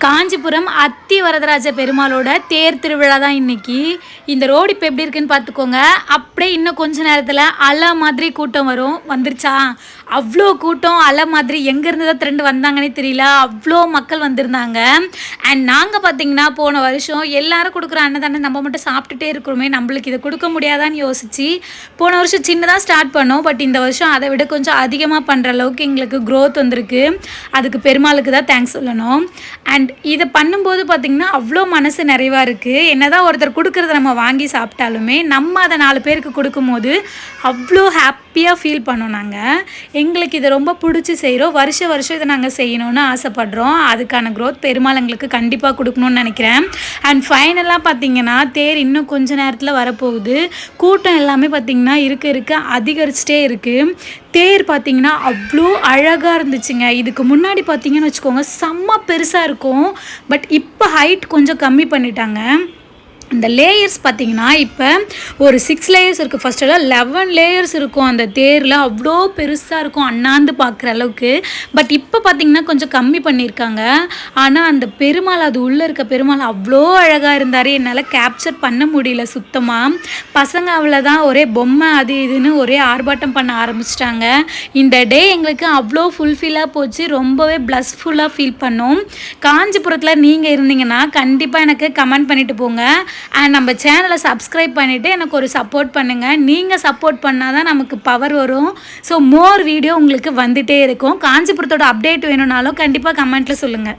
காஞ்சிபுரம் அத்தி வரதராஜ பெருமாளோட தேர் திருவிழா தான் இன்னைக்கு. இந்த ரோடு இப்போ எப்படி இருக்குன்னு பார்த்துக்கோங்க. அப்படியே இன்னும் கொஞ்ச நேரத்தில் அலை மாதிரி கூட்டம் வந்துருச்சா? அவ்வளோ கூட்டம் அலை மாதிரி எங்கேருந்து தான் திரண்டு வந்தாங்கன்னே தெரியல. அவ்வளோ மக்கள் வந்திருந்தாங்க. அண்ட் நாங்கள் பார்த்தீங்கன்னா போன வருஷம் எல்லாரும் கொடுக்குற அன்னதானம் நம்ம மட்டும் சாப்பிட்டுட்டே இருக்கிறோமே, நம்மளுக்கு இதை கொடுக்க முடியாதான்னு யோசிச்சு போன வருஷம் சின்னதாக ஸ்டார்ட் பண்ணோம். பட் இந்த வருஷம் அதை விட கொஞ்சம் அதிகமாக பண்ணுற அளவுக்கு எங்களுக்கு க்ரோத் வந்திருக்கு. அதுக்கு பெருமாளுக்கு தான் தேங்க்ஸ் சொல்லணும். அண்ட் இதை பண்ணும்போது பார்த்திங்கன்னா அவ்வளோ மனசு நிறைவாக இருக்குது. என்ன தான் ஒருத்தர் கொடுக்குறத நம்ம வாங்கி சாப்பிட்டாலுமே நம்ம அதை 4 பேருக்கு கொடுக்கும்போது அவ்வளோ ஹாப்பியாக ஃபீல் பண்ணோம். நாங்கள் எங்களுக்கு இதை ரொம்ப பிடிச்சி செய்கிறோம். வருஷம் இதை நாங்கள் செய்யணும்னு ஆசைப்படுறோம். அதுக்கான க்ரோத் பெருமாள் எங்களுக்கு கண்டிப்பாக கொடுக்கணும்னு நினைக்கிறேன். அண்ட் ஃபைனலாக பார்த்திங்கன்னா தேர் இன்னும் கொஞ்ச நேரத்தில் வரப்போகுது. கூட்டம் எல்லாமே பார்த்திங்கன்னா இருக்க அதிகரிச்சிட்டே இருக்குது. தேர் பார்த்திங்கன்னா அவ்வளோ அழகாக இருந்துச்சுங்க. இதுக்கு முன்னாடி பார்த்திங்கன்னு வச்சுக்கோங்க செம்ம பெருசாக இருக்கும். பட் இப்போ ஹைட் கொஞ்சம் கம்மி பண்ணிட்டாங்க. இந்த லேயர்ஸ் பார்த்திங்கன்னா இப்போ ஒரு 6 லேயர்ஸ் இருக்குது. ஃபஸ்ட்டெல்லாம் 11 லேயர்ஸ் இருக்கும் அந்த தேரில். அவ்வளோ பெருசாக இருக்கும் அண்ணாந்து பார்க்குற அளவுக்கு. பட் இப்போ பார்த்திங்கன்னா கொஞ்சம் கம்மி பண்ணியிருக்காங்க. ஆனால் அந்த பெருமாள், அது உள்ளே இருக்க பெருமாள் அவ்வளோ அழகாக இருந்தார். என்னால் கேப்சர் பண்ண முடியல சுத்தமாக. பசங்க அவ்வளோதான் ஒரே பொம்மை அது இதுன்னு ஒரே ஆர்ப்பாட்டம் பண்ண ஆரம்பிச்சிட்டாங்க. இந்த டே எங்களுக்கு அவ்வளோ ஃபுல்ஃபில்லாக போச்சு. ரொம்பவே ப்ளஸ்ஃபுல்லாக ஃபீல் பண்ணோம். காஞ்சிபுரத்தில் நீங்கள் இருந்தீங்கன்னா கண்டிப்பாக எனக்கு கமெண்ட் பண்ணிவிட்டு போங்க. அண்ட் நம்ம சேனலை சப்ஸ்கிரைப் பண்ணிவிட்டு எனக்கு ஒரு சப்போர்ட் பண்ணுங்கள். நீங்கள் சப்போர்ட் பண்ணால் தான் நமக்கு பவர் வரும். ஸோ மோர் வீடியோ உங்களுக்கு வந்துகிட்டே இருக்கும். காஞ்சிபுரத்தோட அப்டேட் வேணும்னாலும் கண்டிப்பாக கமெண்ட்டில் சொல்லுங்கள்.